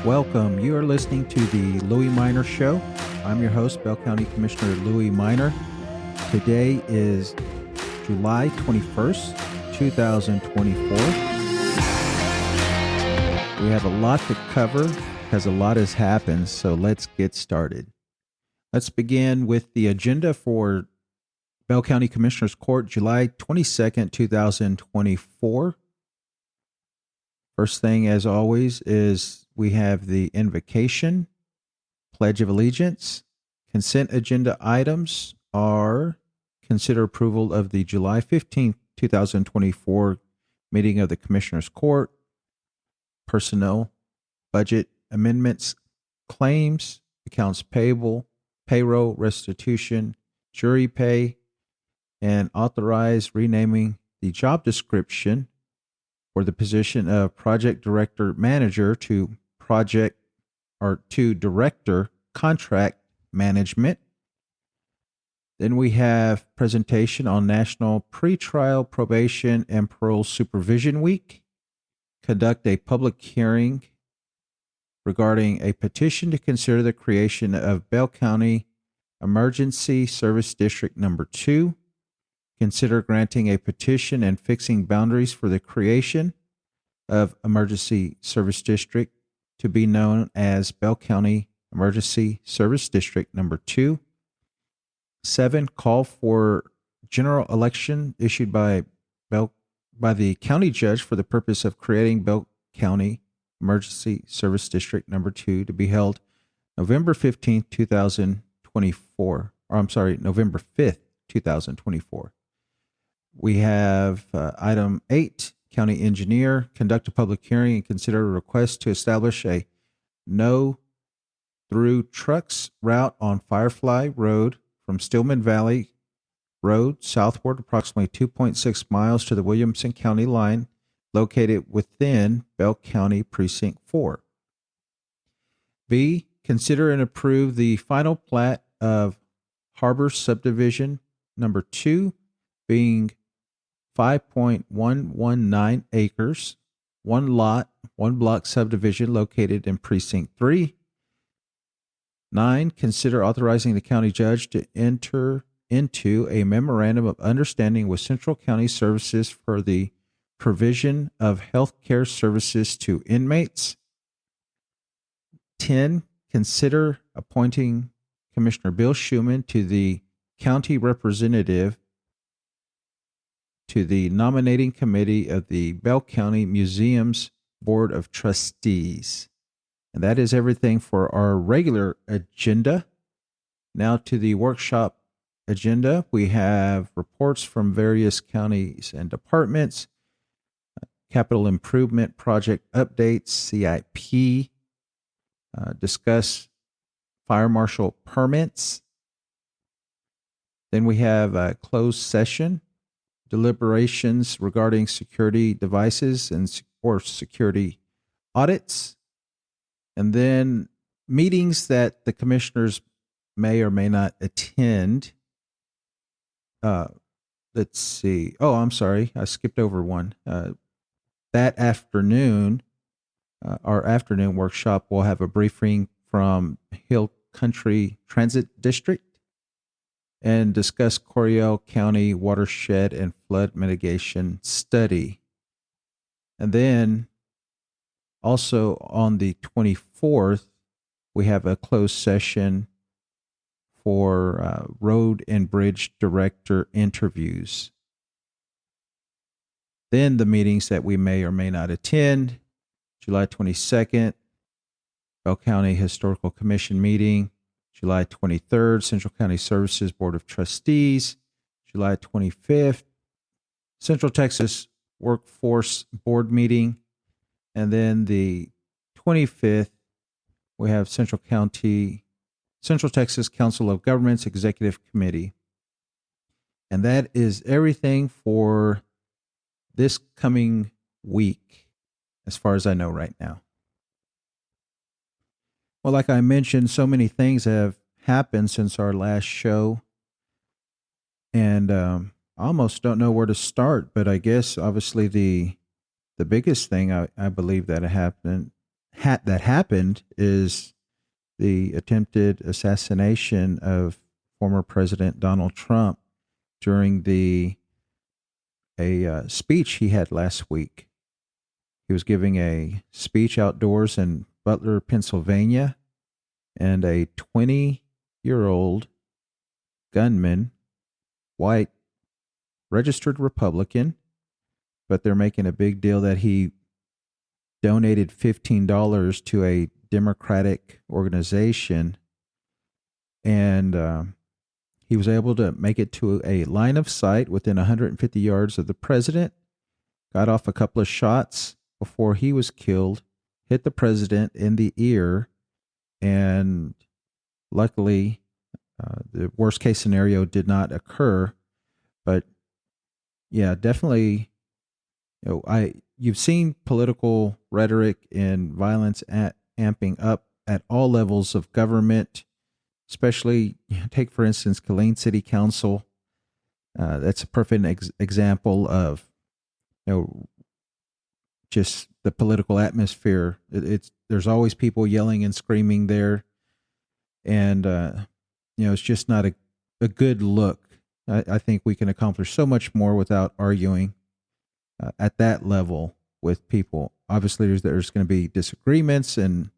Welcome. You are listening to the Louie Minor Show. I'm your host, Bell County Commissioner Louie Minor. Today is July 21st, 2024. We have a lot to cover because a lot has happened, so let's get started. Let's begin with the agenda for Bell County Commissioners Court, July 22nd, 2024. First thing, as always, is we have the invocation, Pledge of Allegiance. Consent agenda items are consider approval of the July 15th, 2024 meeting of the Commissioners Court, personnel, budget amendments, claims, accounts payable, payroll, restitution, jury pay, and authorize renaming the job description for the position of project director manager to director contract management. Then we have presentation on National Pretrial Probation and Parole Supervision Week. Conduct a public hearing regarding a petition to consider the creation of Bell County Emergency Service District Number 2. Consider granting a petition and fixing boundaries for the creation of Emergency Service District to be known as Bell County Emergency Service District Number 2. 7, call for general election issued by the county judge for the purpose of creating Bell County Emergency Service District Number 2 to be held November 15th, 2024. November 5th, 2024. We have item 8, county engineer, conduct a public hearing and consider a request to establish a no-through trucks route on Firefly Road from Stillman Valley Road southward approximately 2.6 miles to the Williamson County line located within Bell County Precinct 4. B, consider and approve the final plat of Harbor Subdivision Number 2 being 5.119 acres, one lot, one block subdivision located in Precinct 3. 9, consider authorizing the county judge to enter into a memorandum of understanding with Central County Services for the provision of health care services to inmates. 10, consider appointing Commissioner Bill Schuman to the county representative to the nominating committee of the Bell County Museum's Board of Trustees. And that is everything for our regular agenda. Now to the workshop agenda. We have reports from various counties and departments, capital improvement project updates, CIP, discuss fire marshal permits. Then we have a closed session, deliberations regarding security devices or security audits, and then meetings that the commissioners may or may not attend. Let's see. Oh, I'm sorry. I skipped over one. That afternoon, our afternoon workshop will have a briefing from Hill Country Transit District and discuss Coryell County watershed and flood mitigation study. And then also on the 24th, we have a closed session for road and bridge director interviews. Then the meetings that we may or may not attend, July 22nd, Bell County Historical Commission meeting, July 23rd, Central County Services Board of Trustees, July 25th, Central Texas Workforce Board meeting, and then the 25th, we have Central Texas Council of Governments Executive Committee. And that is everything for this coming week, as far as I know right now. Well, like I mentioned, so many things have happened since our last show. And I almost don't know where to start, but I guess obviously the biggest thing I believe that that happened is the attempted assassination of former President Donald Trump during a speech he had last week. He was giving a speech outdoors in Butler, Pennsylvania, and a 20-year-old gunman, white, registered Republican, but they're making a big deal that he donated $15 to a Democratic organization, and he was able to make it to a line of sight within 150 yards of the president, got off a couple of shots before he was killed, hit the president in the ear, and luckily, the worst case scenario did not occur. But yeah, definitely, you've seen political rhetoric and violence amping up at all levels of government, especially take, for instance, Killeen City Council. That's a perfect example of, just the political atmosphere. There's always people yelling and screaming there, and it's just not a good look. I think we can accomplish so much more without arguing at that level with people. Obviously, there's going to be disagreements and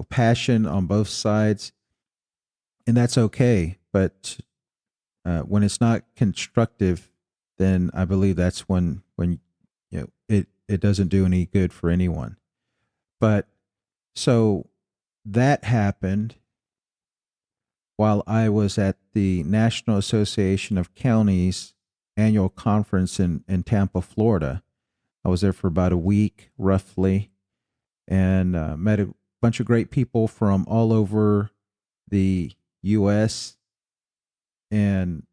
passion on both sides, and that's okay. But when it's not constructive, then I believe that's when it doesn't do any good for anyone. But so that happened while I was at the National Association of Counties annual conference in Tampa, Florida. I was there for about a week, roughly, and met a bunch of great people from all over the U.S. And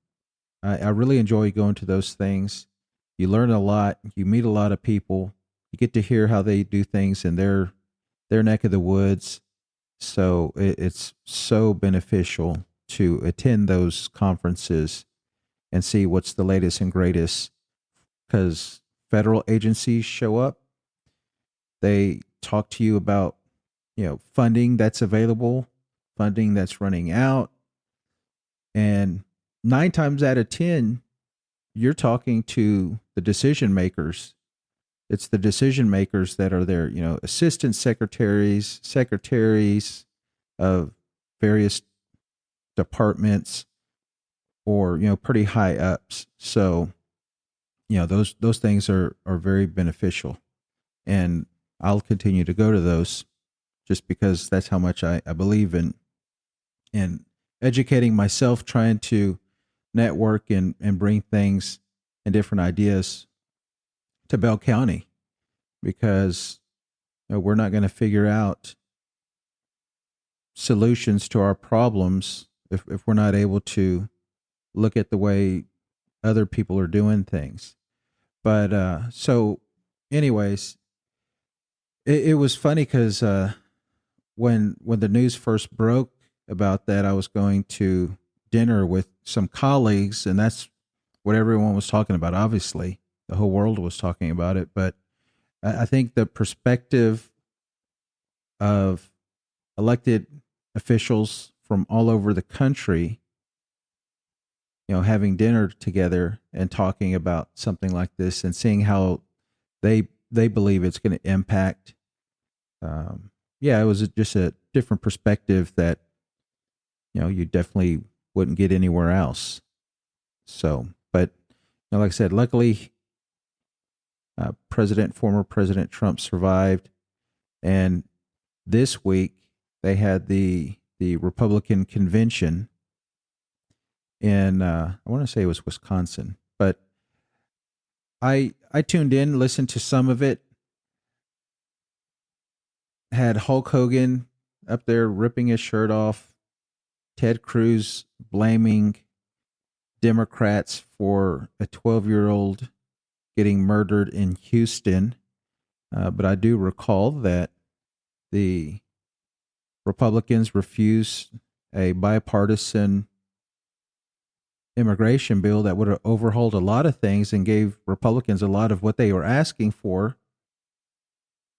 I really enjoy going to those things. You learn a lot. You meet a lot of people. You get to hear how they do things in their neck of the woods. So it's so beneficial to attend those conferences and see what's the latest and greatest, because federal agencies show up. They talk to you about, funding that's available, funding that's running out. And 9 times out of 10, you're talking to the decision makers. It's the decision makers that are there, assistant secretaries of various departments, or, pretty high ups. So, those things are very beneficial. And I'll continue to go to those just because that's how much I believe in educating myself, trying to network and bring things and different ideas to Bell County, because we're not going to figure out solutions to our problems if we're not able to look at the way other people are doing things. But so anyways, it was funny because when the news first broke about that, I was going to dinner with some colleagues, and that's what everyone was talking about. Obviously, the whole world was talking about it. But I think the perspective of elected officials from all over the country, having dinner together and talking about something like this and seeing how they believe it's going to impact. It was just a different perspective that, you definitely wouldn't get anywhere else. So, but like I said, luckily, former President Trump survived, and this week they had the Republican convention in I want to say it was Wisconsin, but I tuned in, listened to some of it. Had Hulk Hogan up there ripping his shirt off, Ted Cruz blaming Democrats for a 12-year-old getting murdered in Houston. But I do recall that the Republicans refused a bipartisan immigration bill that would have overhauled a lot of things and gave Republicans a lot of what they were asking for.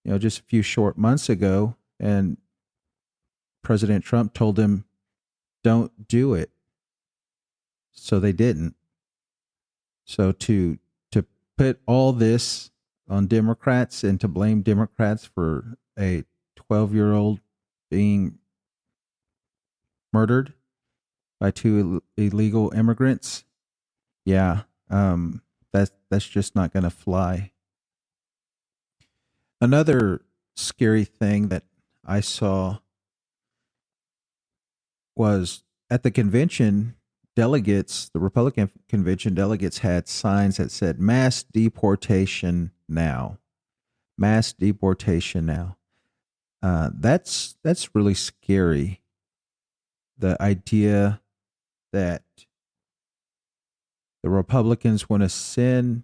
just a few short months ago, and President Trump told them, don't do it. So they didn't. So to put all this on Democrats and to blame Democrats for a 12-year-old being murdered by two illegal immigrants, yeah, that's just not going to fly. Another scary thing that I saw was at the convention, delegates, the Republican convention delegates had signs that said mass deportation now. Mass deportation now. That's really scary. The idea that the Republicans want to send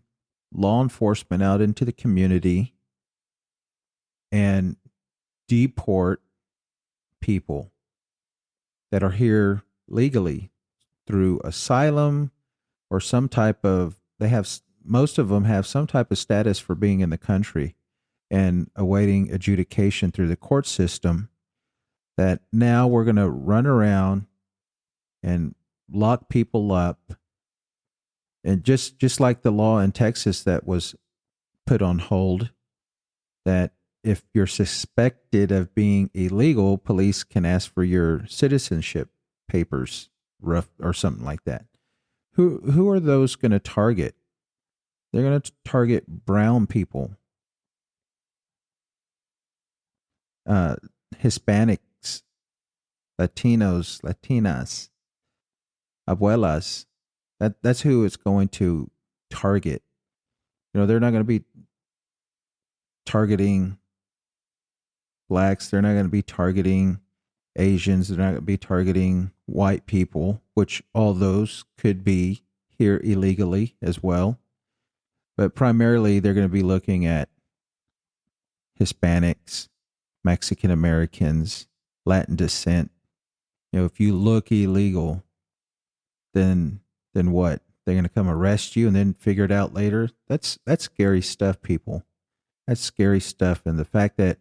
law enforcement out into the community and deport people that are here legally through asylum or some type of, most of them have some type of status for being in the country and awaiting adjudication through the court system, that now we're going to run around and lock people up. And just like the law in Texas that was put on hold, that if you're suspected of being illegal, police can ask for your citizenship papers, or something like that. Who are those going to target? They're going to target brown people, Hispanics, Latinos, Latinas, abuelas. That's who it's going to target. They're not going to be targeting blacks. They're not going to be targeting Asians. They're not going to be targeting white people, which all those could be here illegally as well. But primarily, they're going to be looking at Hispanics, Mexican Americans, Latin descent. If you look illegal, then what? They're going to come arrest you and then figure it out later. That's scary stuff, people. That's scary stuff. And the fact that,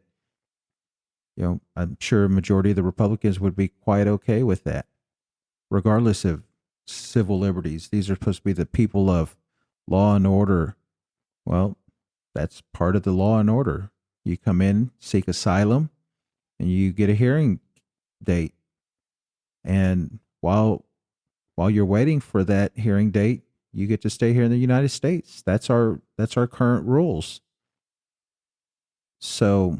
I'm sure a majority of the Republicans would be quite okay with that, regardless of civil liberties. These are supposed to be the people of law and order. Well, that's part of the law and order. You come in, seek asylum, and you get a hearing date. And while you're waiting for that hearing date, you get to stay here in the United States. That's our current rules. So,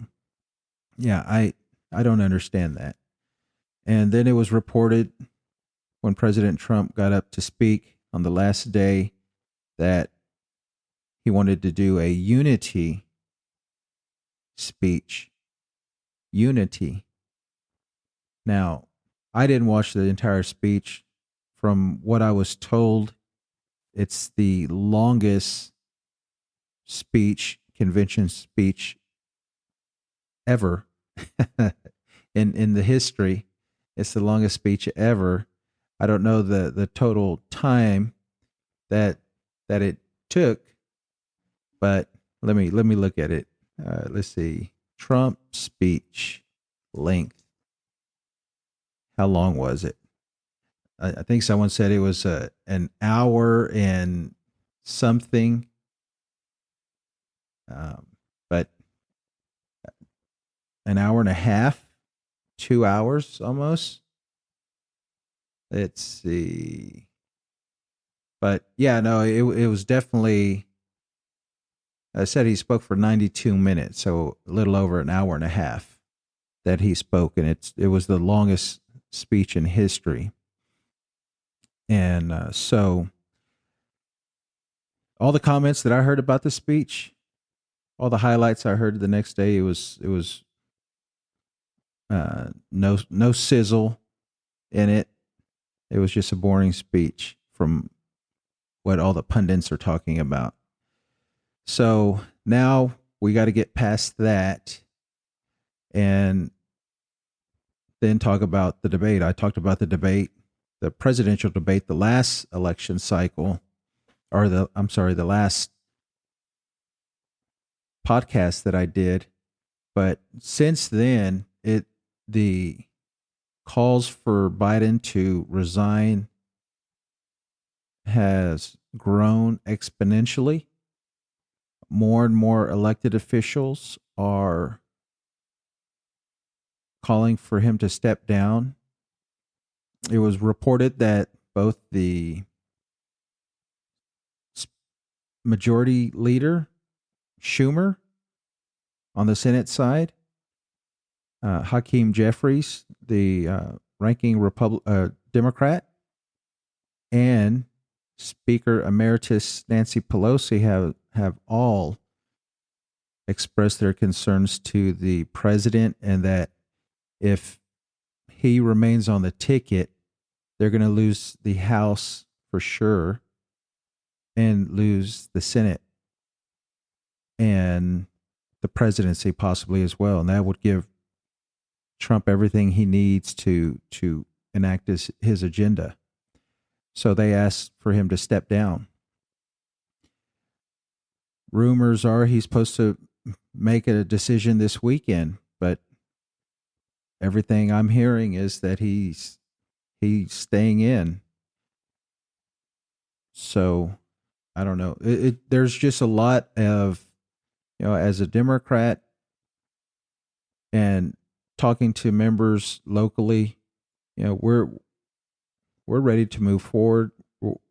yeah, I don't understand that. And then it was reported when President Trump got up to speak on the last day that he wanted to do a unity speech. Unity. Now, I didn't watch the entire speech. From what I was told, it's the longest convention speech ever in the history. It's the longest speech ever. I don't know the total time that it took, but let me look at it. Let's see. Trump speech length. How long was it? I think someone said it was an hour and something. But an hour and a half, 2 hours almost. Let's see. But yeah, no, it was definitely, I said he spoke for 92 minutes, so a little over an hour and a half that he spoke. And it was the longest speech in history. And so all the comments that I heard about the speech, all the highlights I heard the next day, it was no sizzle in it. It was just a boring speech from what all the pundits are talking about. So now we got to get past that and then talk about the debate. I talked about the debate, the presidential debate, the last election cycle, or the last podcast that I did. But since then, the calls for Biden to resign has grown exponentially. More and more elected officials are calling for him to step down. It was reported that both the majority leader, Schumer, on the Senate side, Hakeem Jeffries, the ranking Democrat, and Speaker Emeritus Nancy Pelosi have all expressed their concerns to the president, and that if he remains on the ticket, they're going to lose the House for sure and lose the Senate and the presidency possibly as well. And that would give Trump everything he needs to enact his agenda. So they asked for him to step down. Rumors are he's supposed to make a decision this weekend, but everything I'm hearing is that he's staying in. So I don't know. There's just a lot of, as a Democrat and talking to members locally, we're ready to move forward.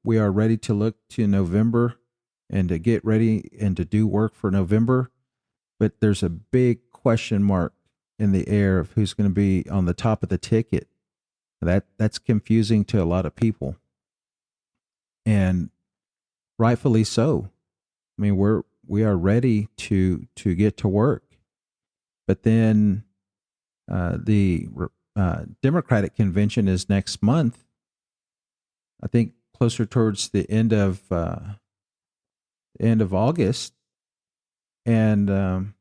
We are ready to look to November and to get ready and to do work for November. But there's a big question mark in the air of who's going to be on the top of the ticket. That's confusing to a lot of people, and rightfully so. I mean, we are ready to get to work, but then the Democratic convention is next month. I think closer towards the end of August, and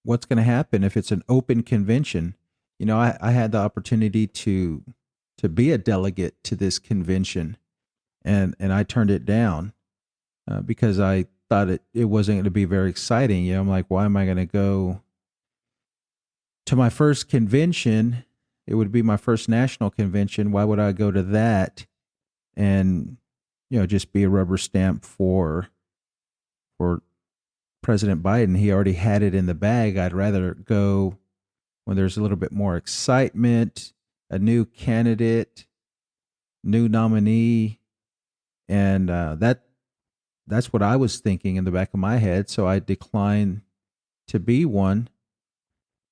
what's going to happen if it's an open convention? I had the opportunity to be a delegate to this convention, and I turned it down because I thought it wasn't going to be very exciting. I'm like, why am I going to go to my first convention? It would be my first national convention. Why would I go to that and just be a rubber stamp for President Biden? He already had it in the bag. I'd rather go when there's a little bit more excitement, a new candidate, new nominee, and that's what I was thinking in the back of my head. So I declined to be one,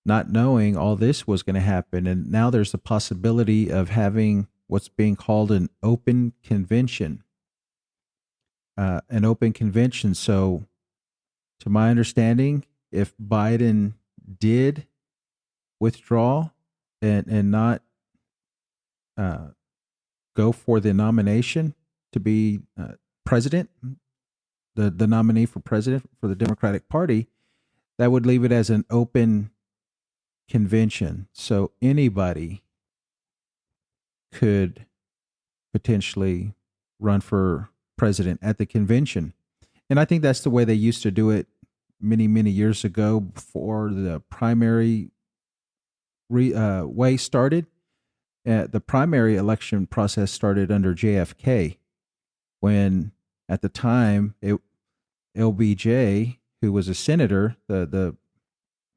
not knowing all this was going to happen. And now there's the possibility of having what's being called an open convention. So, to my understanding, if Biden did withdraw and not go for the nomination to be president, the nominee for president for the Democratic Party, that would leave it as an open convention. So anybody could potentially run for president at the convention. And I think that's the way they used to do it many, many years ago before the primary way started. The primary election process started under JFK, when at the time LBJ, who was a senator, the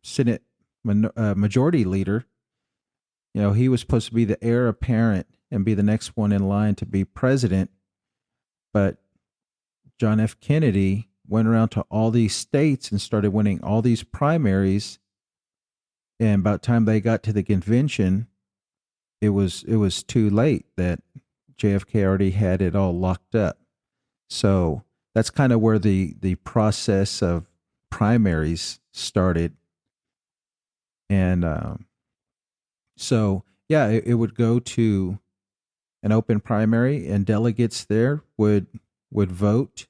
Senate majority leader, he was supposed to be the heir apparent and be the next one in line to be president. But John F. Kennedy went around to all these states and started winning all these primaries. And by the time they got to the convention, it was too late. That JFK already had it all locked up. So that's kind of where the process of primaries started. And so, yeah, it would go to an open primary, and delegates there would vote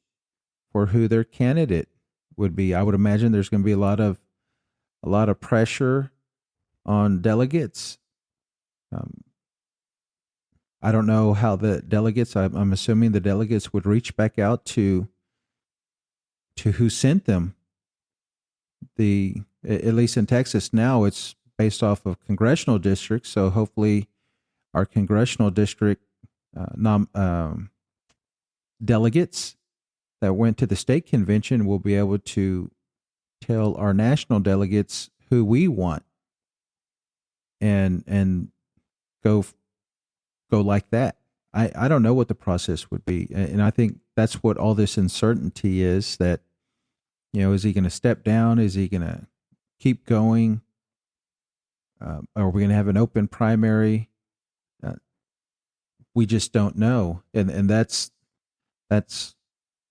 for who their candidate would be. I would imagine there's going to be a lot of pressure on delegates. I don't know how the delegates, I'm assuming the delegates would reach back out to to who sent them. At least in Texas now, it's based off of congressional districts. So hopefully, our congressional district delegates that went to the state convention will be able to tell our national delegates who we want, and go like that. I don't know what the process would be, and I think that's what all this uncertainty is. That, is he going to step down? Is he going to keep going? Are we going to have an open primary? We just don't know, and that's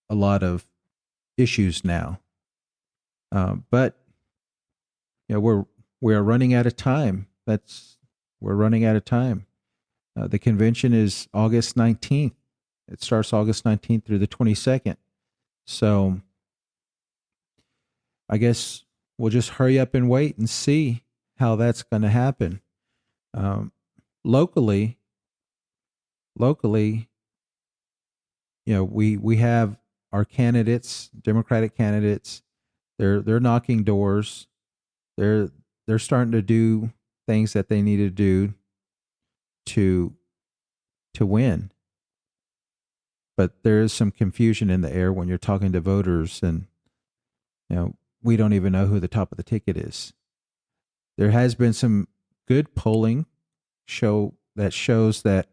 a lot of issues now. But we are running out of time. We're running out of time. The convention is August 19th. It starts August 19th through the 22nd. So I guess we'll just hurry up and wait and see how that's going to happen. Locally, we have our candidates, Democratic candidates. They're knocking doors. They're starting to do things that they need to do to win. But there is some confusion in the air when you're talking to voters, and we don't even know who the top of the ticket is. There has been some good polling shows that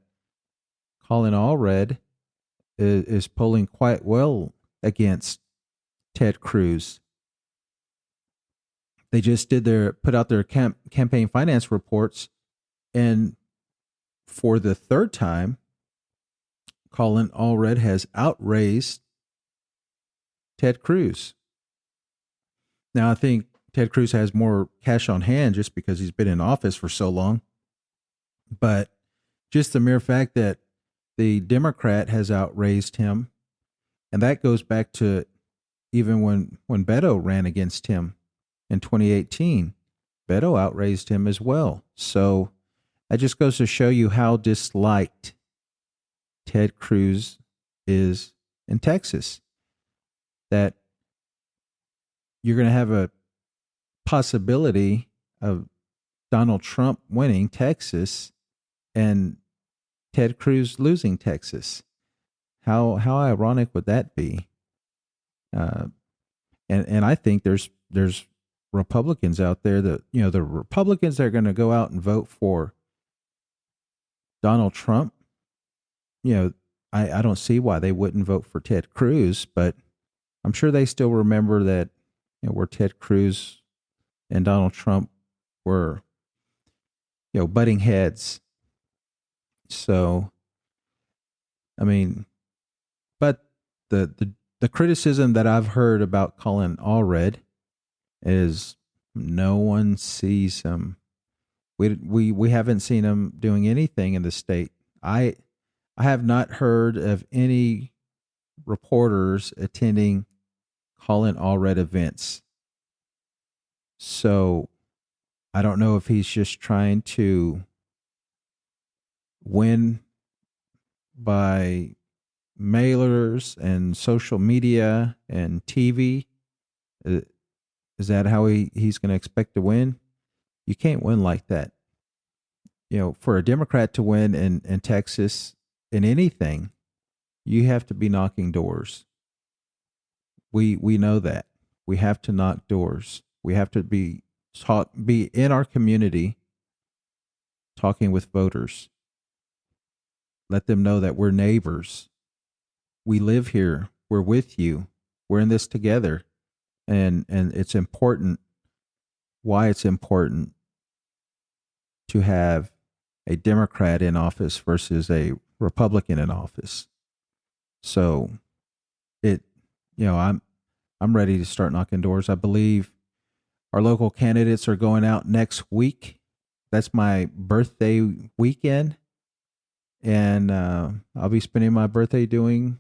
Colin Allred is polling quite well against Ted Cruz. They just put out their campaign finance reports, and for the third time, Colin Allred has outraised Ted Cruz. Now, I think Ted Cruz has more cash on hand just because he's been in office for so long. But just the mere fact that the Democrat has outraised him, and that goes back to even when Beto ran against him in 2018, Beto outraised him as well. So that just goes to show you how disliked Ted Cruz is in Texas. That you're going to have a possibility of Donald Trump winning Texas and Ted Cruz losing Texas. How ironic would that be? And I think there's Republicans out there that, the Republicans that are going to go out and vote for Donald Trump. I don't see why they wouldn't vote for Ted Cruz, but I'm sure they still remember that, where Ted Cruz and Donald Trump were, butting heads. So, I mean, but the criticism that I've heard about Colin Allred is no one sees him. We haven't seen him doing anything in the state. I have not heard of any reporters attending Colin Allred events. So I don't know if he's just trying to win by mailers and social media and TV. Is that how he's going to expect to win? You can't win like that. For a Democrat to win in Texas in anything, you have to be knocking doors. We know that. We have to knock doors. We have to be in our community talking with voters. Let them know that we're neighbors. We live here. We're with you. We're in this together. And it's important. Why it's important to have a Democrat in office versus a Republican in office. So I'm ready to start knocking doors. I believe our local candidates are going out next week. That's my birthday weekend. And I'll be spending my birthday doing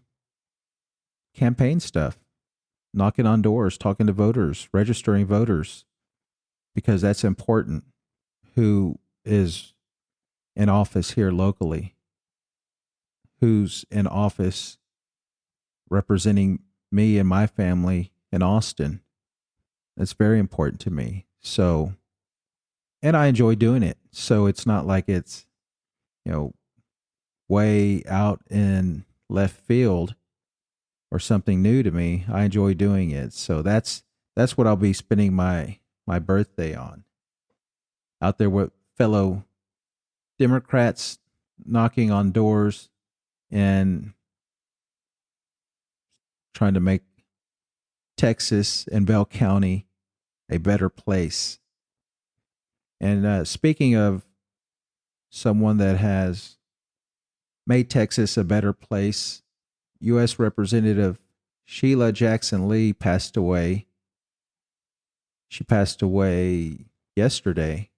campaign stuff, knocking on doors, talking to voters, registering voters, because that's important. Who is in office here locally? Who's in office representing me and my family in Austin. It's very important to me. So, and I enjoy doing it. So it's not like it's, way out in left field or something new to me. I enjoy doing it. So that's what I'll be spending my birthday on. Out there with fellow Democrats, knocking on doors and trying to make Texas and Bell County a better place. And speaking of someone that has made Texas a better place, U.S. Representative Sheila Jackson Lee passed away. She passed away yesterday,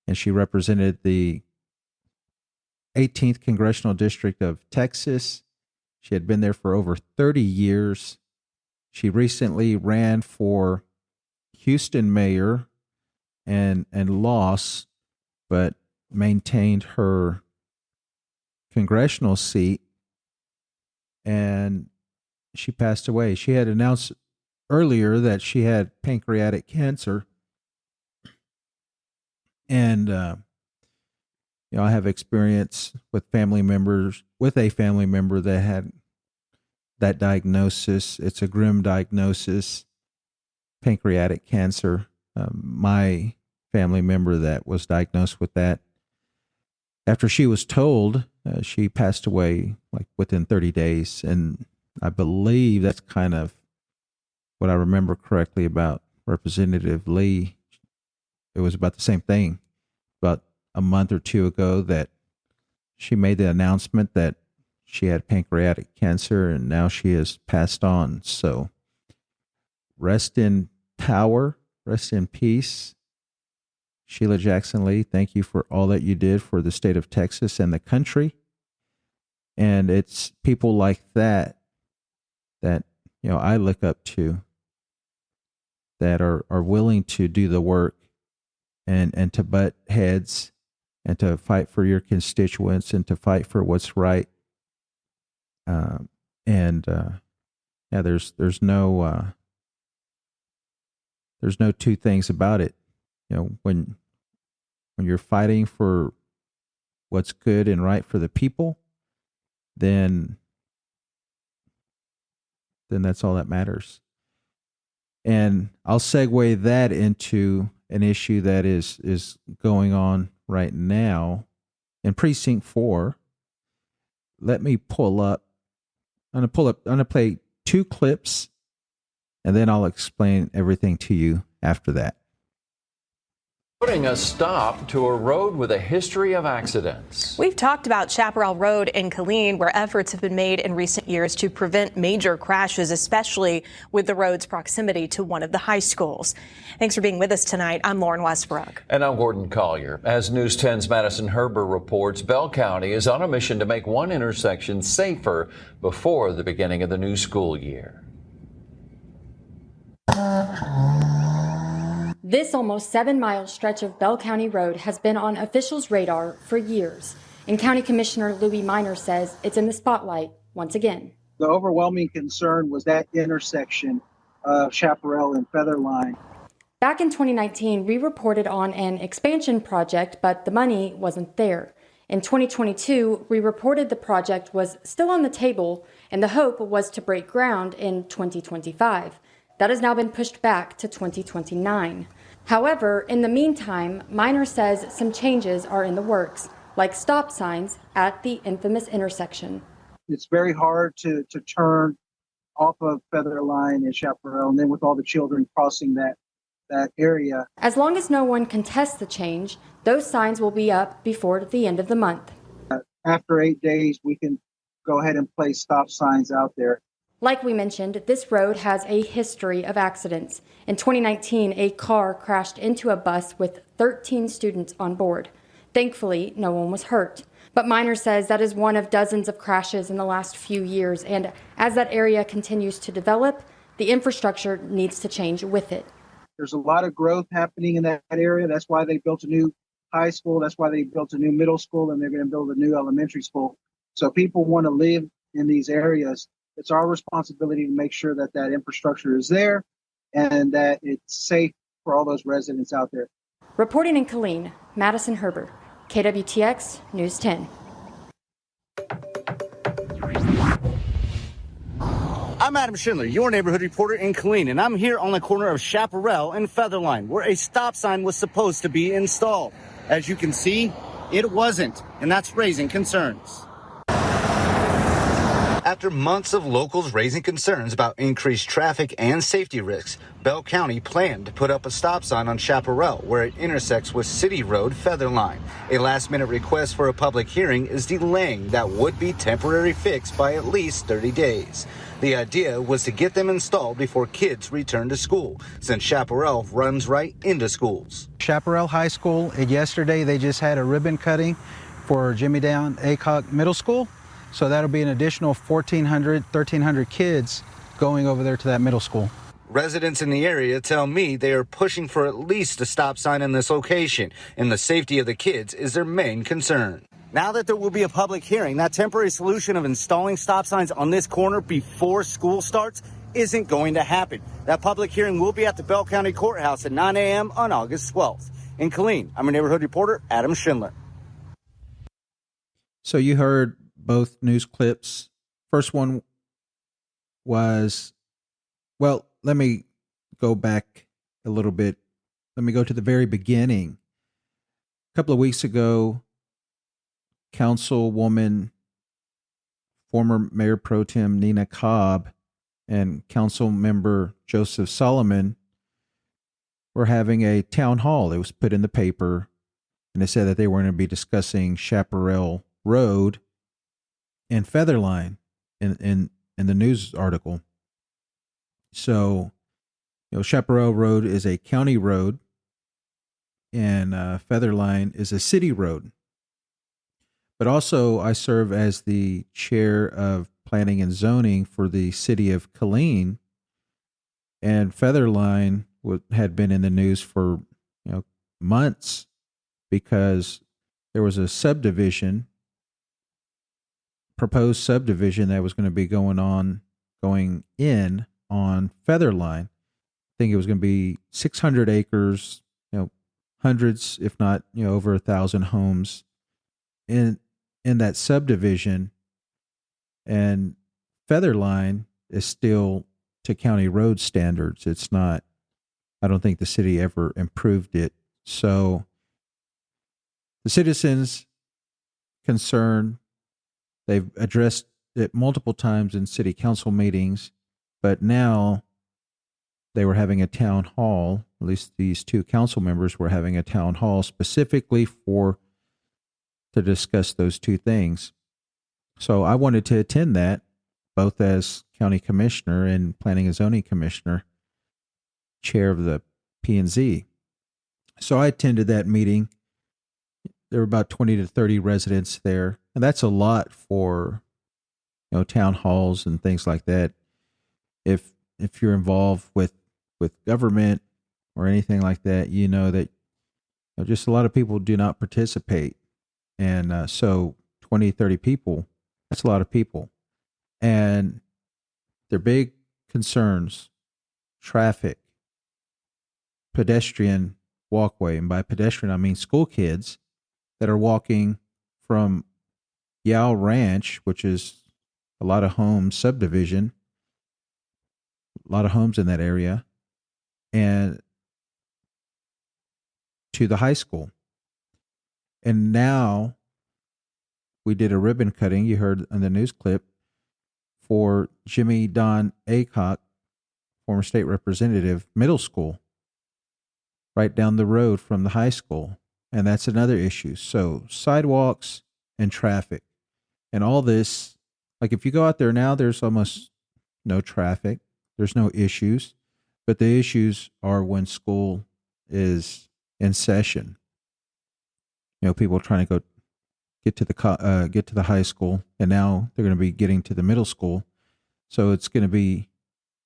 and she represented the 18th Congressional District of Texas. She had been there for over 30 years. She recently ran for Houston mayor and lost, but maintained her congressional seat, and she passed away. She had announced earlier that she had pancreatic cancer, and I have experience with a family member that had that diagnosis. It's a grim diagnosis, pancreatic cancer. My family member that was diagnosed with that, after she was told, she passed away like within 30 days. And I believe that's kind of what I remember correctly about Representative Lee. It was about the same thing. About a month or two ago that she made the announcement that she had pancreatic cancer, and now she has passed on. So rest in power, rest in peace. Sheila Jackson Lee, thank you for all that you did for the state of Texas and the country. And it's people like that I look up to, that are willing to do the work and to butt heads and to fight for your constituents and to fight for what's right. There's no two things about it. When you're fighting for what's good and right for the people, then that's all that matters. And I'll segue that into an issue that is going on right now in Precinct 4. Let me pull up. I'm going to play 2 clips, and then I'll explain everything to you after that. Putting a stop to a road with a history of accidents. We've talked about Chaparral Road in Killeen, where efforts have been made in recent years to prevent major crashes, especially with the road's proximity to one of the high schools. Thanks for being with us tonight. I'm Lauren Westbrook. And I'm Gordon Collier. As News 10's Madison Herber reports, Bell County is on a mission to make one intersection safer before the beginning of the new school year. This almost 7-mile stretch of Bell County Road has been on officials' radar for years, and County Commissioner Louie says it's in the spotlight once again. The overwhelming concern was that intersection of Chaparral and Featherline. Back in 2019, we reported on an expansion project, but the money wasn't there. In 2022, we reported the project was still on the table, and the hope was to break ground in 2025. That has now been pushed back to 2029. However, in the meantime, Minor says some changes are in the works, like stop signs at the infamous intersection. It's very hard to turn off of Featherline and Chaparral, and then with all the children crossing that area. As long as no one contests the change, those signs will be up before the end of the month. After 8 days, we can go ahead and place stop signs out there. Like we mentioned, this road has a history of accidents. In 2019, a car crashed into a bus with 13 students on board. Thankfully, no one was hurt. But Minor says that is one of dozens of crashes in the last few years, and as that area continues to develop, the infrastructure needs to change with it. There's a lot of growth happening in that area. That's why they built a new high school. That's why they built a new middle school, and they're going to build a new elementary school. So people want to live in these areas. It's our responsibility to make sure that that infrastructure is there and that it's safe for all those residents out there. Reporting in Killeen, Madison Herber, KWTX News 10. I'm Adam Schindler, your neighborhood reporter in Killeen, and I'm here on the corner of Chaparral and Featherline, where a stop sign was supposed to be installed. As you can see, it wasn't, and that's raising concerns. After months of locals raising concerns about increased traffic and safety risks, Bell County planned to put up a stop sign on Chaparral where it intersects with City Road Featherline. A last-minute request for a public hearing is delaying that would-be temporary fix by at least 30 days. The idea was to get them installed before kids return to school, since Chaparral runs right into schools. Chaparral High School, and yesterday they just had a ribbon cutting for Jimmy Down Aycock Middle School. So that'll be an additional 1,300 kids going over there to that middle school. Residents in the area tell me they are pushing for at least a stop sign in this location, and the safety of the kids is their main concern. Now that there will be a public hearing, that temporary solution of installing stop signs on this corner before school starts isn't going to happen. That public hearing will be at the Bell County Courthouse at 9 a.m. on August 12th. In Killeen, I'm a neighborhood reporter, Adam Schindler. So you heard both news clips. First one was, well, let me go back a little bit. Let me go to the very beginning. A couple of weeks ago, Councilwoman, former Mayor Pro Tem Nina Cobb, and Council Member Joseph Solomon were having a town hall. It was put in the paper, and they said that they were going to be discussing Chaparral Road and Featherline in the news article. So, Chaparral Road is a county road, and Featherline is a city road. But also, I serve as the chair of planning and zoning for the city of Killeen, and Featherline had been in the news for months because there was a proposed subdivision that was going to be going in on Featherline. I think it was going to be 600 acres, hundreds, if not, over 1,000 homes in that subdivision. And Featherline is still to county road standards. It's not, I don't think the city ever improved it. So the citizens concerned, they've addressed it multiple times in city council meetings, but now they were having a town hall. At least these two council members were having a town hall specifically to discuss those two things. So I wanted to attend that, both as county commissioner and planning and zoning commissioner, chair of the P&Z. So I attended that meeting. There were about 20 to 30 residents there, and that's a lot for town halls and things like that. If you're involved with government or anything like that, that just a lot of people do not participate. And so 20, 30 people, that's a lot of people. And their big concerns: traffic, pedestrian walkway. And by pedestrian, I mean school kids that are walking from Yow Ranch, which is a lot of homes subdivision, a lot of homes in that area, and to the high school. And now we did a ribbon cutting, you heard in the news clip, for Jimmy Don Aycock, former state representative, middle school, right down the road from the high school. And that's another issue. So sidewalks and traffic and all this, like if you go out there now, there's almost no traffic. There's no issues, but the issues are when school is in session. People trying to go get to the high school, and now they're going to be getting to the middle school. So it's going to be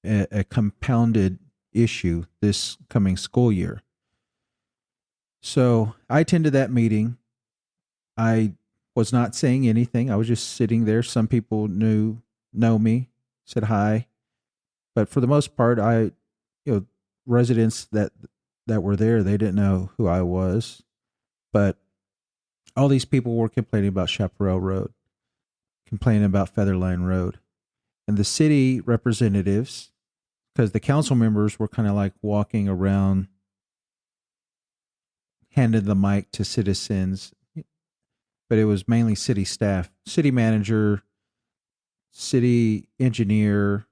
a compounded issue this coming school year. So I attended that meeting. I was not saying anything. I was just sitting there. Some people know me. said hi. But for the most part, residents that were there, they didn't know who I was. But all these people were complaining about Chaparral Road, complaining about Featherline Road. And the city representatives, because the council members were kind of like walking around, handed the mic to citizens, but it was mainly city staff, city manager, city engineer,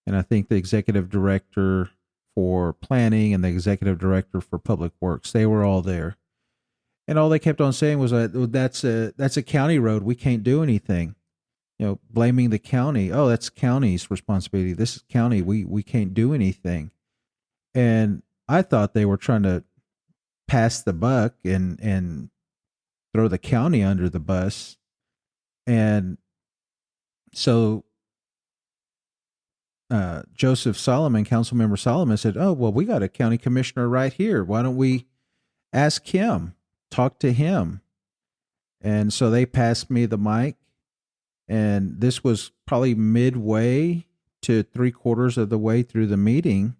and I think the executive director for planning and the executive director for public works. They were all there. And all they kept on saying was, that's a county road. We can't do anything. Blaming the county. Oh, that's county's responsibility. This is county. We can't do anything. And I thought they were trying to pass the buck and throw the county under the bus. And so Joseph Solomon, Councilmember Solomon, said, oh, well, we got a county commissioner right here. Why don't we ask him, talk to him? And so they passed me the mic. And this was probably midway to 3/4 of the way through the meeting.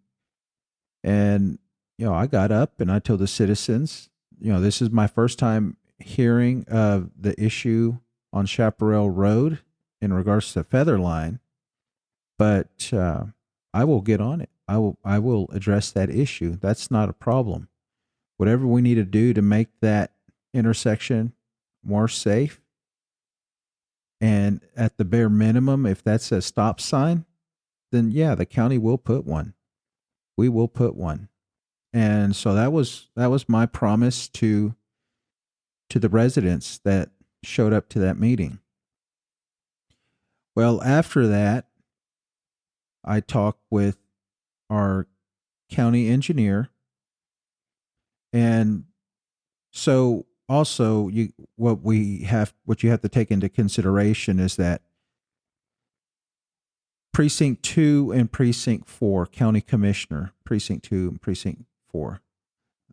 And, I got up and I told the citizens, this is my first time hearing of the issue on Chaparral Road in regards to Featherline, but I will get on it. I will address that issue. That's not a problem. Whatever we need to do to make that intersection more safe, and at the bare minimum, if that's a stop sign, then yeah, the county will put one. We will put one. And so that was my promise to the residents that showed up to that meeting. Well, after that, I talked with our county engineer. And so also what you have to take into consideration is that Precinct 2 and Precinct 4, County Commissioner, Precinct 2 and Precinct 4,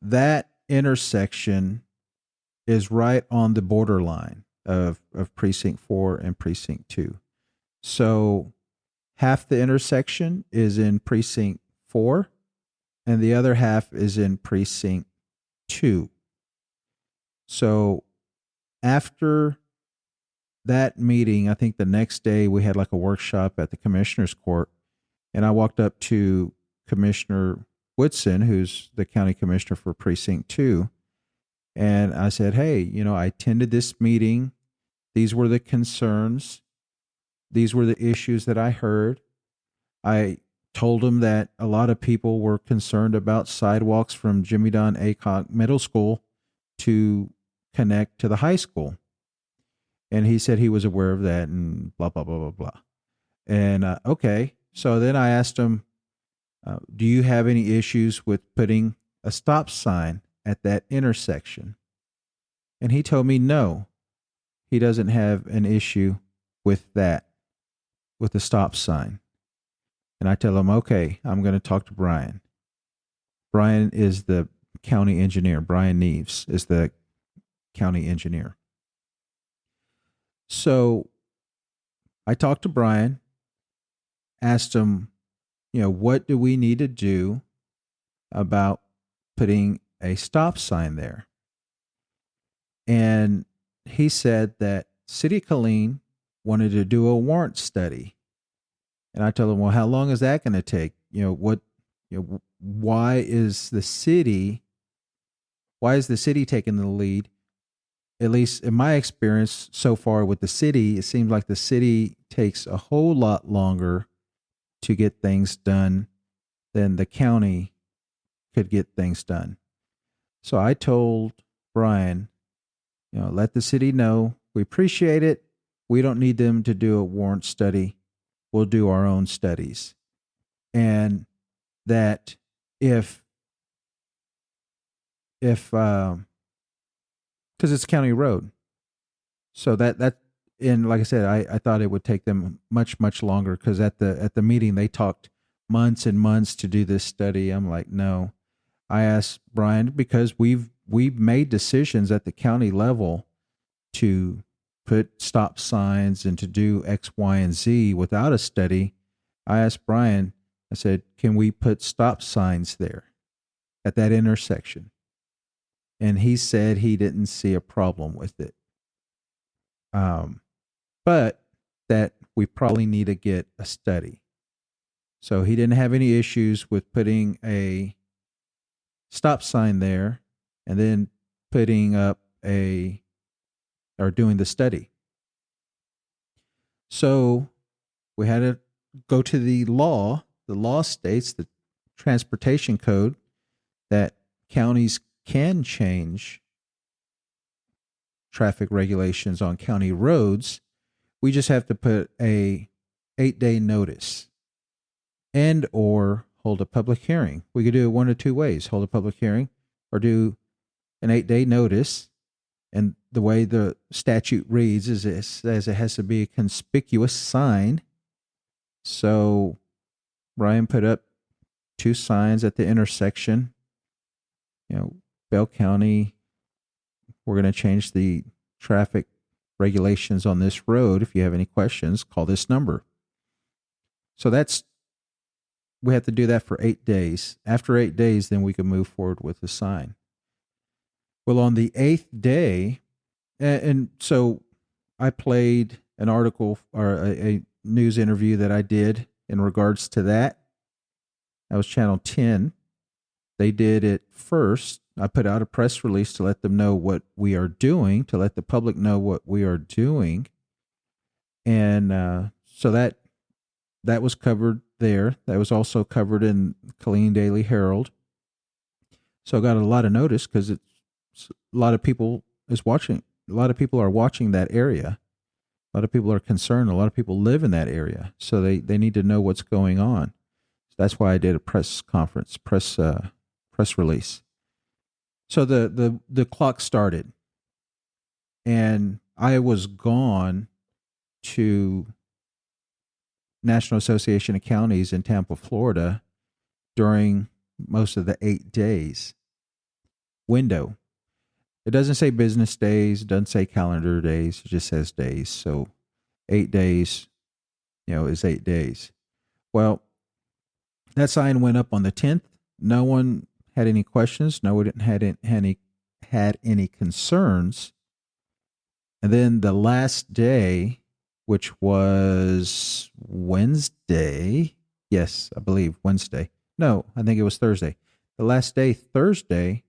that intersection is right on the borderline of Precinct 4 and Precinct 2. So half the intersection is in Precinct 4 and the other half is in Precinct 2. So after that meeting, I think the next day we had like a workshop at the commissioner's court, and I walked up to Commissioner Woodson, who's the county commissioner for Precinct 2, and I said, hey, I attended this meeting. These were the concerns. These were the issues that I heard. I told him that a lot of people were concerned about sidewalks from Jimmy Don Aycock Middle School to connect to the high school. And he said he was aware of that and blah, blah, blah, blah, blah. And okay. So then I asked him, do you have any issues with putting a stop sign at that intersection? And he told me no, he doesn't have an issue with that, with the stop sign. And I tell him, okay, I'm going to talk to Brian. Brian is the county engineer. Brian Neves is the county engineer. So I talked to Brian, asked him, what do we need to do about putting a stop sign there? And he said that City of Killeen wanted to do a warrant study. And I told him, well, how long is that going to take? Why is the city taking the lead? At least in my experience so far with the city, it seems like the city takes a whole lot longer to get things done than the county could get things done. So I told Brian, let the city know we appreciate it. We don't need them to do a warrant study. We'll do our own studies. And that if because it's county road. So that and like I said, I thought it would take them much, much longer, because at the meeting they talked months and months to do this study. I'm like, no. I asked Brian, because we've made decisions at the county level to put stop signs and to do X, Y, and Z without a study. I asked Brian, I said, can we put stop signs there at that intersection? And he said he didn't see a problem with it. But that we probably need to get a study. So he didn't have any issues with putting a stop sign there and then putting up or doing the study. So we had to go to the law. The law states, the transportation code, that counties can change traffic regulations on county roads. We just have to put a 8-day notice and or hold a public hearing. We could do it one of two ways: hold a public hearing or do an 8-day notice. And the way the statute reads is it says it has to be a conspicuous sign. So Brian put up 2 signs at the intersection. Bell County, we're going to change the traffic regulations on this road. If you have any questions, call this number. So we have to do that for 8 days. After 8 days, then we can move forward with the sign. Well, on the 8th day, and so I played an article or a news interview that I did in regards to that. That was Channel 10. They did it first. I put out a press release to let them know what we are doing, to let the public know what we are doing. And so that was covered there. That was also covered in Killeen Daily Herald. So I got a lot of notice because a lot of people is watching. A lot of people are watching that area. A lot of people are concerned. A lot of people live in that area. So they need to know what's going on. So that's why I did a press conference, press release. So the clock started, and I was gone to National Association of Counties in Tampa, Florida during most of the 8 days window. It doesn't say business days, it doesn't say calendar days, it just says days. So 8 days, is 8 days. Well, that sign went up on the 10th. No one had any questions. No one had any concerns. And then the last day, which was Wednesday. Yes, I believe Wednesday. No, I think it was Thursday. The last day, Thursday,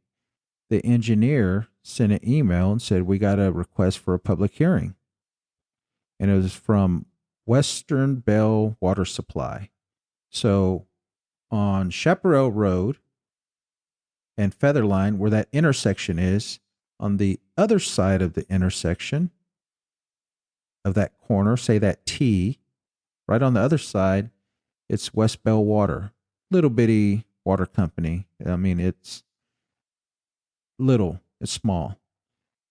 the engineer sent an email and said, we got a request for a public hearing. And it was from Western Bell Water Supply. So on Chaparral Road and Featherline, where that intersection is, on the other side of the intersection of that corner, say that T, right on the other side, it's West Bell Water, little bitty water company. I mean, it's little, it's small,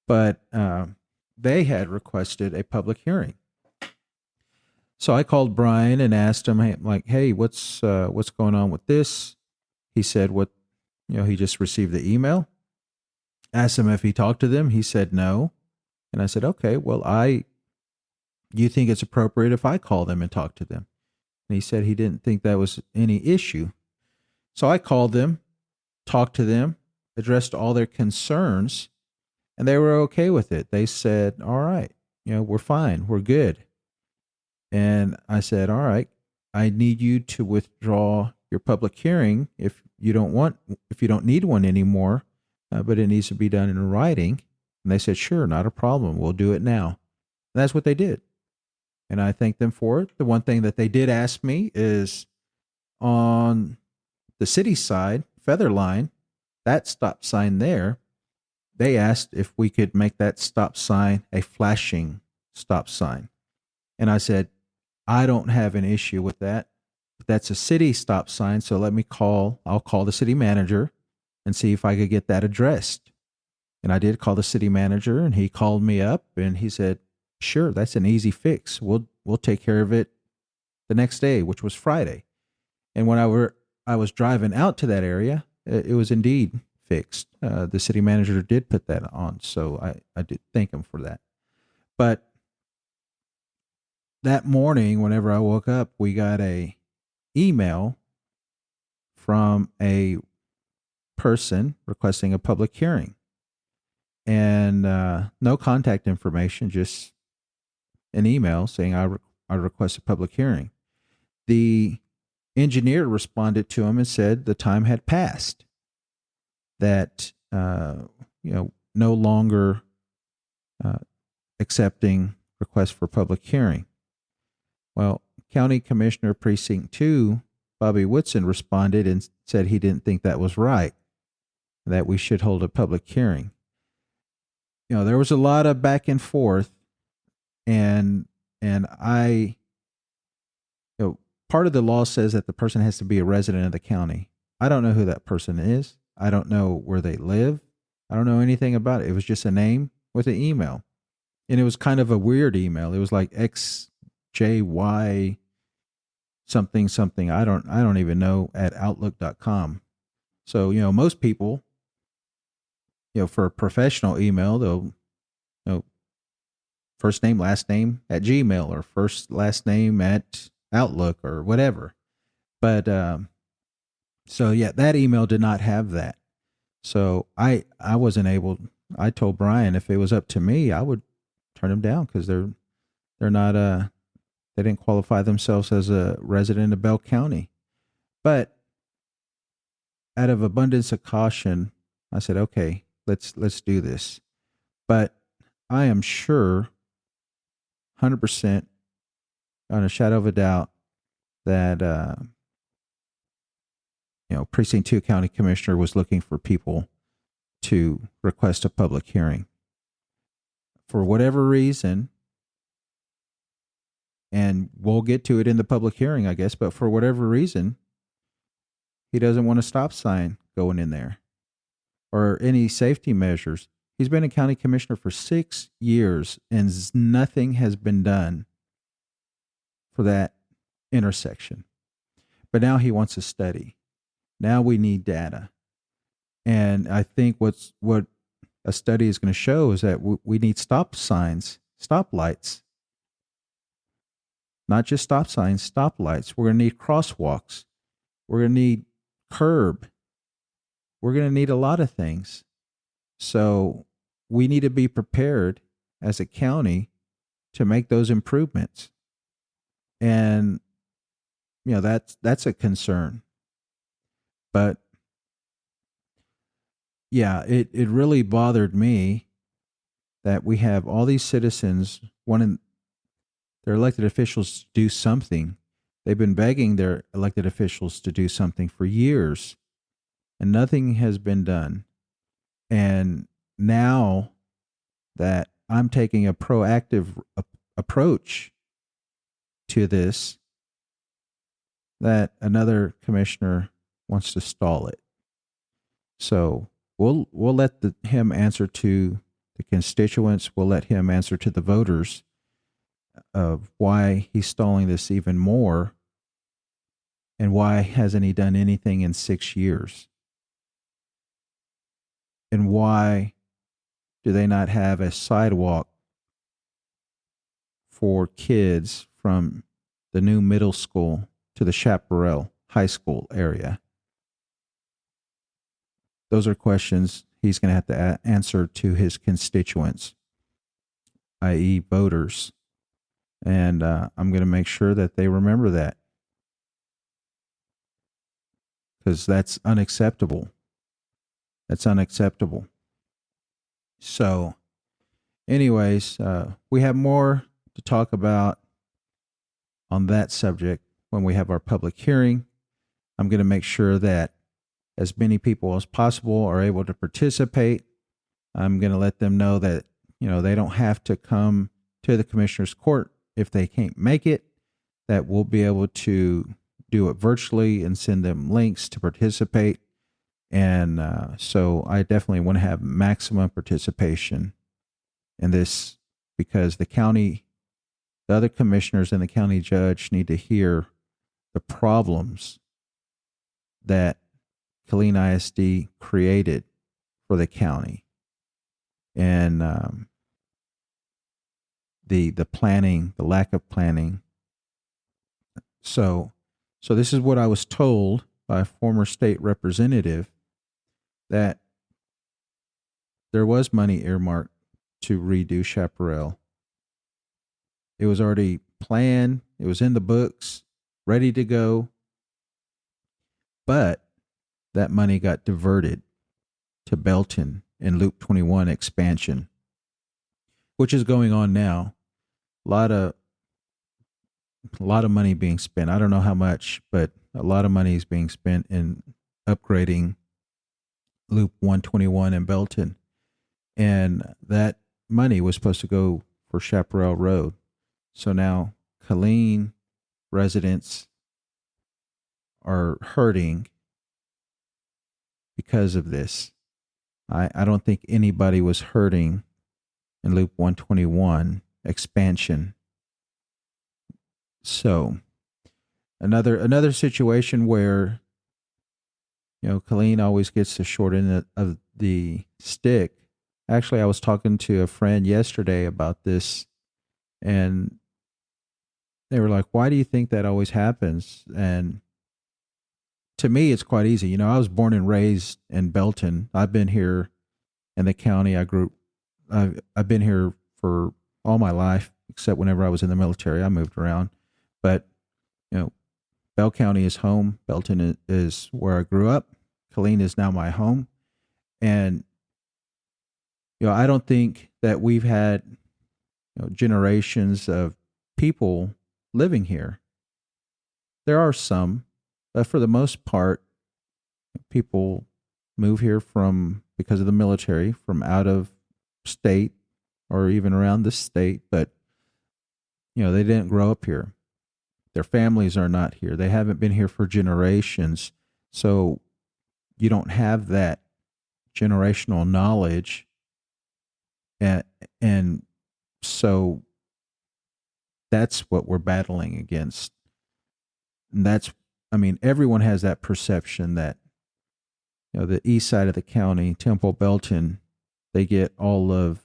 but they had requested a public hearing. So I called Brian and asked him, hey, what's going on with this? He said, he just received the email. Asked him if he talked to them. He said no. And I said, okay, well, you think it's appropriate if I call them and talk to them? And he said he didn't think that was any issue. So I called them, talked to them, addressed all their concerns, and they were okay with it. They said, all right, we're fine, we're good. And I said, all right, I need you to withdraw your public hearing if you don't need one anymore, but it needs to be done in writing. And they said, sure, not a problem. We'll do it now. And that's what they did. And I thank them for it. The one thing that they did ask me is on the city side, Featherline, that stop sign there, they asked if we could make that stop sign a flashing stop sign. And I said, I don't have an issue with that. That's a city stop sign, so I'll call the city manager and see if I could get that addressed. And I did call the city manager, and he called me up and he said, sure, that's an easy fix. We'll take care of it the next day, which was Friday. And when I was driving out to that area, it was indeed fixed. The city manager did put that on, so I did thank him for that. But that morning, whenever I woke up, we got a email from a person requesting a public hearing, and no contact information, just an email saying I request a public hearing. The engineer responded to him and said the time had passed, that no longer accepting requests for public hearing. Well, County Commissioner Precinct 2, Bobby Whitson, responded and said he didn't think that was right, that we should hold a public hearing. There was a lot of back and forth, and I, part of the law says that the person has to be a resident of the county. I don't know who that person is. I don't know where they live. I don't know anything about it. It was just a name with an email. And it was kind of a weird email. It was like XJY something something. I don't even know, at outlook.com. So, most people, for a professional email, they'll, first name, last name at Gmail, or first, last name at Outlook, or whatever. But, so yeah, that email did not have that. So I wasn't able, I told Brian if it was up to me, I would turn them down, because they're not, they didn't qualify themselves as a resident of Bell County. But out of abundance of caution, I said, okay, let's do this. But I am sure, 100%, on a shadow of a doubt, that Precinct 2 County Commissioner was looking for people to request a public hearing. For whatever reason, and we'll get to it in the public hearing, I guess, but for whatever reason, he doesn't want a stop sign going in there or any safety measures. He's been a county commissioner for 6 years, and nothing has been done for that intersection. But now he wants a study. Now we need data. And I think what a study is going to show is that we need stop signs, stop lights. Not just stop signs, stop lights. We're going to need crosswalks. We're going to need curb. We're going to need a lot of things. So we need to be prepared as a county to make those improvements. And, that's a concern. But yeah, it really bothered me that we have all these citizens wanting their elected officials to do something. They've been begging their elected officials to do something for years, and nothing has been done. And now that I'm taking a proactive approach to this, that another commissioner wants to stall it. So we'll let him answer to the constituents. We'll let him answer to the voters of why he's stalling this even more, and why hasn't he done anything in 6 years, and why do they not have a sidewalk for kids from the new middle school to the Chaparral High School area? Those are questions he's going to have to answer to his constituents, i.e. voters. And I'm going to make sure that they remember that, because that's unacceptable. That's unacceptable. So anyways, we have more to talk about on that subject when we have our public hearing. I'm going to make sure that as many people as possible are able to participate. I'm going to let them know that, they don't have to come to the commissioner's court if they can't make it, that we'll be able to do it virtually and send them links to participate. And so I definitely want to have maximum participation in this, because the other commissioners and the county judge need to hear the problems that Killeen ISD created for the county, and the planning, the lack of planning. So So this is what I was told by a former state representative, that there was money earmarked to redo Chaparral. It was already planned. It was in the books, ready to go. But that money got diverted to Belton and Loop 21 expansion, which is going on now. A lot of money being spent. I don't know how much, but a lot of money is being spent in upgrading Loop 121 in Belton. And that money was supposed to go for Chaparral Road. So now Killeen residents are hurting because of this. I don't think anybody was hurting in Loop 121 expansion. So another situation where, Killeen always gets the short end of the stick. Actually, I was talking to a friend yesterday about this, and they were like, why do you think that always happens? And to me, it's quite easy. I was born and raised in Belton. I've been here in the county. I've been here for all my life, except whenever I was in the military. I moved around. But, Bell County is home. Belton is where I grew up. Killeen is now my home. And, I don't think that we've had generations of people living here. There are some, but for the most part, people move here because of the military, from out of state or even around the state, but they didn't grow up here. Their families are not here. They haven't been here for generations. So you don't have that generational knowledge. And so that's what we're battling against. And everyone has that perception that, the east side of the county, Temple, Belton, they get all of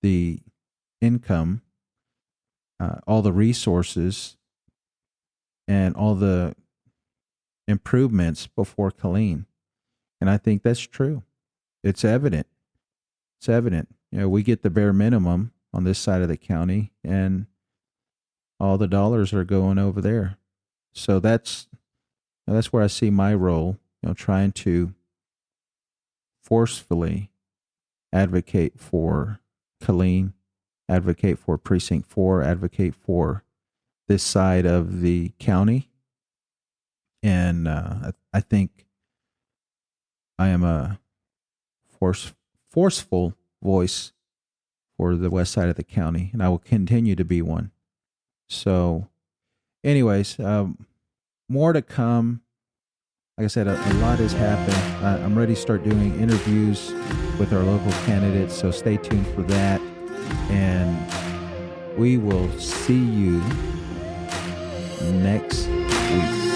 the income, all the resources, and all the improvements before Killeen. And I think that's true. It's evident. We get the bare minimum on this side of the county, and all the dollars are going over there. So that's where I see my role, trying to forcefully advocate for Killeen, advocate for Precinct 4, advocate for this side of the county. And I think I am a forceful voice for the west side of the county, and I will continue to be one. So, anyways, more to come. Like I said, a lot has happened. I'm ready to start doing interviews with our local candidates, so stay tuned for that. And we will see you next week.